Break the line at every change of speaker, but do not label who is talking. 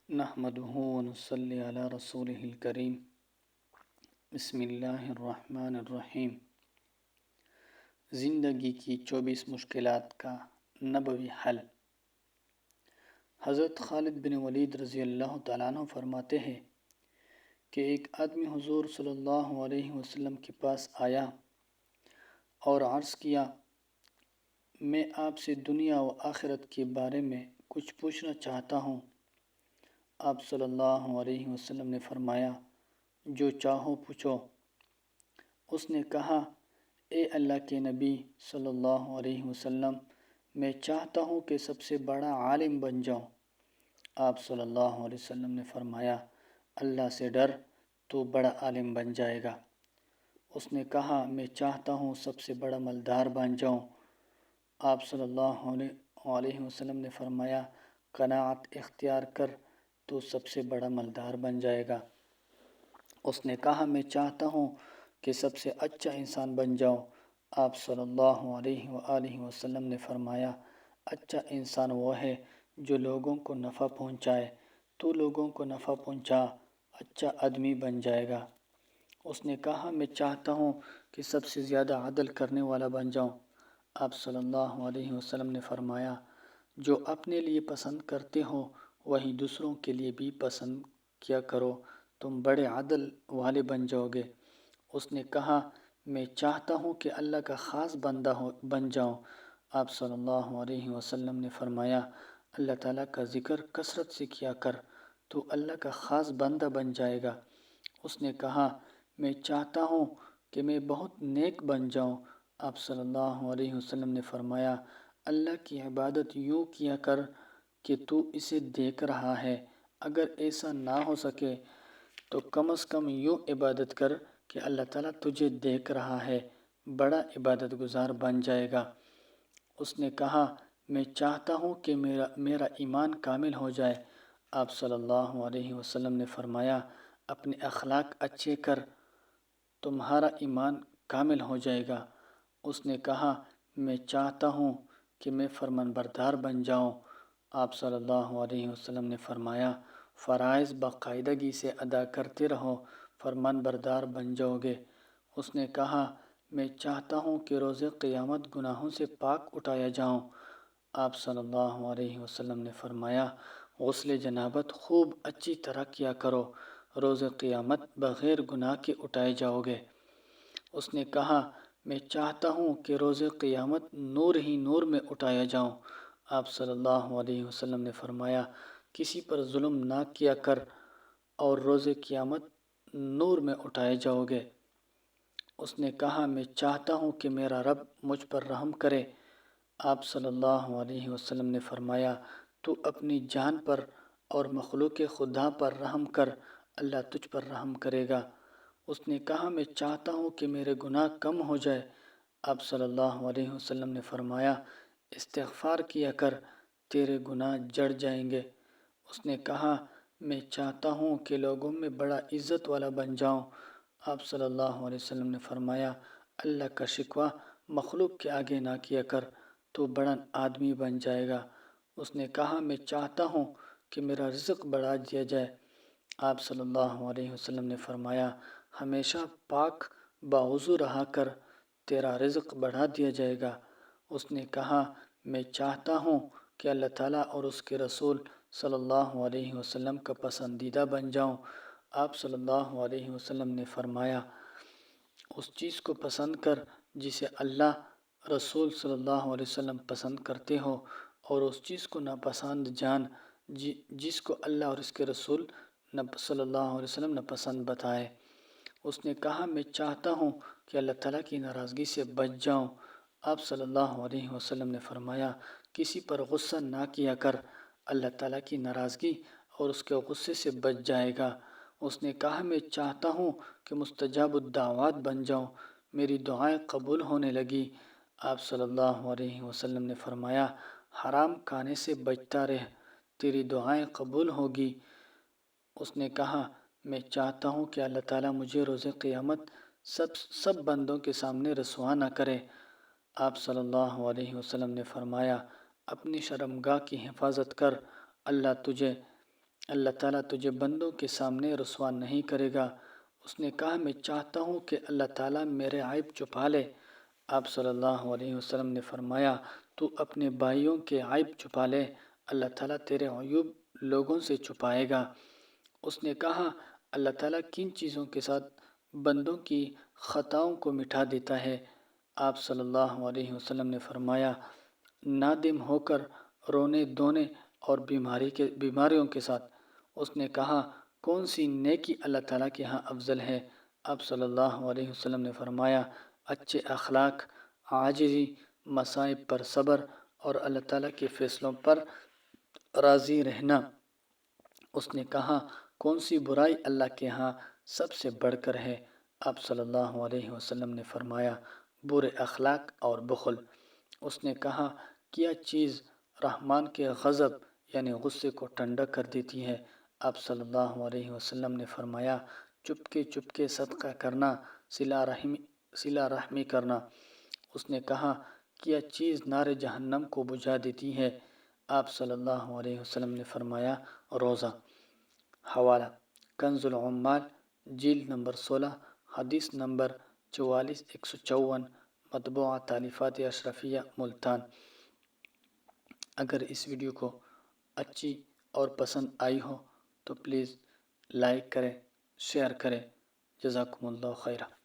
نحمده ونصلي علی رسوله الکریم بسم اللہ الرحمن الرحیم۔ زندگی کی 24 مشکلات کا نبوی حل۔ حضرت خالد بن ولید رضی اللہ تعالیٰ عنہ فرماتے ہیں کہ ایک آدمی حضور صلی اللہ علیہ وسلم کے پاس آیا اور عرض کیا، میں آپ سے دنیا و آخرت کے بارے میں کچھ پوچھنا چاہتا ہوں۔ آپ صلی اللہ علیہ وسلم نے فرمایا، جو چاہو پوچھو۔ اس نے کہا، اے اللہ کے نبی صلی اللہ علیہ وسلم، میں چاہتا ہوں کہ سب سے بڑا عالم بن جاؤں۔ آپ صلی اللہ علیہ وسلم نے فرمایا، اللہ سے ڈر، تو بڑا عالم بن جائے گا۔ اس نے کہا، میں چاہتا ہوں سب سے بڑا مالدار بن جاؤں۔ آپ صلی اللہ علیہ وسلم نے فرمایا، قناعت اختیار کر تو سب سے بڑا مالدار بن جائے گا۔ اس نے کہا، میں چاہتا ہوں کہ سب سے اچھا انسان بن جاؤں۔ آپ صلی اللہ علیہ وآلہ وسلم نے فرمایا، اچھا انسان وہ ہے جو لوگوں کو نفع پہنچائے۔ تو لوگوں کو نفع پہنچا، اچھا آدمی بن جائے گا۔ اس نے کہا، میں چاہتا ہوں کہ سب سے زیادہ عدل کرنے والا بن جاؤں۔ آپ صلی اللہ علیہ وسلم نے فرمایا، جو اپنے لیے پسند کرتے ہو وہی دوسروں کے لیے بھی پسند کیا کرو، تم بڑے عدل والے بن جاؤ گے۔ اس نے کہا، میں چاہتا ہوں کہ اللہ کا خاص بندہ بن جاؤں۔ آپ صلی اللہ علیہ وسلم نے فرمایا، اللہ تعالیٰ کا ذکر کثرت سے کیا کر، تو اللہ کا خاص بندہ بن جائے گا۔ اس نے کہا، میں چاہتا ہوں کہ میں بہت نیک بن جاؤں۔ آپ صلی اللہ علیہ وسلم نے فرمایا، اللہ کی عبادت یوں کیا کر کہ تو اسے دیکھ رہا ہے۔ اگر ایسا نہ ہو سکے تو کم از کم یوں عبادت کر کہ اللہ تعالیٰ تجھے دیکھ رہا ہے، بڑا عبادت گزار بن جائے گا۔ اس نے کہا، میں چاہتا ہوں کہ میرا ایمان کامل ہو جائے۔ آپ صلی اللہ علیہ وسلم نے فرمایا، اپنے اخلاق اچھے کر، تمہارا ایمان کامل ہو جائے گا۔ اس نے کہا، میں چاہتا ہوں کہ میں فرمان بردار بن جاؤں۔ آپ صلی اللہ علیہ وسلم نے فرمایا، فرائض باقاعدگی سے ادا کرتے رہو، فرمان بردار بن جاؤ گے۔ اس نے کہا، میں چاہتا ہوں کہ روز قیامت گناہوں سے پاک اٹھایا جاؤں۔ آپ صلی اللہ علیہ وسلم نے فرمایا، غسل جنابت خوب اچھی طرح کیا کرو، روز قیامت بغیر گناہ کے اٹھائے جاؤ گے۔ اس نے کہا، میں چاہتا ہوں کہ روز قیامت نور ہی نور میں اٹھایا جاؤں۔ آپ صلی اللہ علیہ وسلم نے فرمایا، کسی پر ظلم نہ کیا کر اور روز قیامت نور میں اٹھائے جاؤ گے۔ اس نے کہا، میں چاہتا ہوں کہ میرا رب مجھ پر رحم کرے۔ آپ صلی اللہ علیہ وسلم نے فرمایا، تو اپنی جان پر اور مخلوق خدا پر رحم کر، اللہ تجھ پر رحم کرے گا۔ اس نے کہا، میں چاہتا ہوں کہ میرے گناہ کم ہو جائے۔ آپ صلی اللہ علیہ وسلم نے فرمایا، استغفار کیا کر، تیرے گناہ جڑ جائیں گے۔ اس نے کہا، میں چاہتا ہوں کہ لوگوں میں بڑا عزت والا بن جاؤں۔ آپ صلی اللہ علیہ وسلم نے فرمایا، اللہ کا شکوہ مخلوق کے آگے نہ کیا کر، تو بڑا آدمی بن جائے گا۔ اس نے کہا، میں چاہتا ہوں کہ میرا رزق بڑھا دیا جائے۔ آپ صلی اللہ علیہ وسلم نے فرمایا، ہمیشہ پاک باوضو رہا کر، تیرا رزق بڑھا دیا جائے گا۔ اس نے کہا، میں چاہتا ہوں کہ اللہ تعالیٰ اور اس کے رسول صلی اللہ علیہ وسلم کا پسندیدہ بن جاؤں۔ آپ صلی اللہ علیہ وسلم نے فرمایا، اس چیز کو پسند کر جسے اللہ رسول صلی اللہ علیہ وسلم پسند کرتے ہو، اور اس چیز کو ناپسند جان جس کو اللہ اور اس کے رسول صلی اللہ علیہ وسلم ناپسند بتائے۔ اس نے کہا، میں چاہتا ہوں کہ اللہ تعالیٰ کی ناراضگی سے بچ جاؤں۔ آپ صلی اللہ علیہ وسلم نے فرمایا، کسی پر غصہ نہ کیا کر، اللہ تعالیٰ کی ناراضگی اور اس کے غصے سے بچ جائے گا۔ اس نے کہا، میں چاہتا ہوں کہ مستجاب الدعوات بن جاؤں، میری دعائیں قبول ہونے لگی۔ آپ صلی اللہ علیہ وسلم نے فرمایا، حرام کھانے سے بچتا رہ، تیری دعائیں قبول ہوگی۔ اس نے کہا، میں چاہتا ہوں کہ اللہ تعالیٰ مجھے روز قیامت سب بندوں کے سامنے رسوا نہ کرے۔ آپ صلی اللہ علیہ وسلم نے فرمایا، اپنی شرمگاہ کی حفاظت کر، اللہ تجھے اللہ تعالیٰ تجھے بندوں کے سامنے رسوا نہیں کرے گا۔ اس نے کہا میں چاہتا ہوں کہ اللہ تعالیٰ میرے عیب چھپا لے۔ آپ صلی اللہ علیہ وسلم نے فرمایا تو اپنے بھائیوں کے عیب چھپا لے، اللہ تعالیٰ تیرے عیوب لوگوں سے چھپائے گا۔ اس نے کہا اللہ تعالیٰ کن چیزوں کے ساتھ بندوں کی خطاؤں کو مٹا دیتا ہے؟ آپ صلی اللہ علیہ وسلم نے فرمایا نادم ہو کر رونے دھونے اور بیماریوں کے ساتھ۔ اس نے کہا کون سی نیکی اللہ تعالیٰ کے ہاں افضل ہے؟ آپ صلی اللہ علیہ وسلم نے فرمایا اچھے اخلاق، عاجزی، مصائب پر صبر اور اللہ تعالیٰ کے فیصلوں پر راضی رہنا۔ اس نے کہا کون سی برائی اللہ کے ہاں سب سے بڑھ کر ہے؟ آپ صلی اللہ علیہ وسلم نے فرمایا برے اخلاق اور بخل۔ اس نے کہا کیا چیز رحمان کے غضب یعنی غصے کو ٹھنڈا کر دیتی ہے؟ آپ صلی اللہ علیہ وسلم نے فرمایا چپکے صدقہ کرنا، صلہ رحمی کرنا۔ اس نے کہا کیا چیز نار جہنم کو بجھا دیتی ہے؟ آپ صلی اللہ علیہ وسلم نے فرمایا روزہ۔ حوالہ کنز العمال جلد نمبر 16 حدیث نمبر 44154 مطبوعہ تالیفات اشرفیہ ملتان۔ اگر اس ویڈیو کو اچھی اور پسند آئی ہو تو پلیز لائک کریں، شیئر کریں۔ جزاکم اللہ خیرہ۔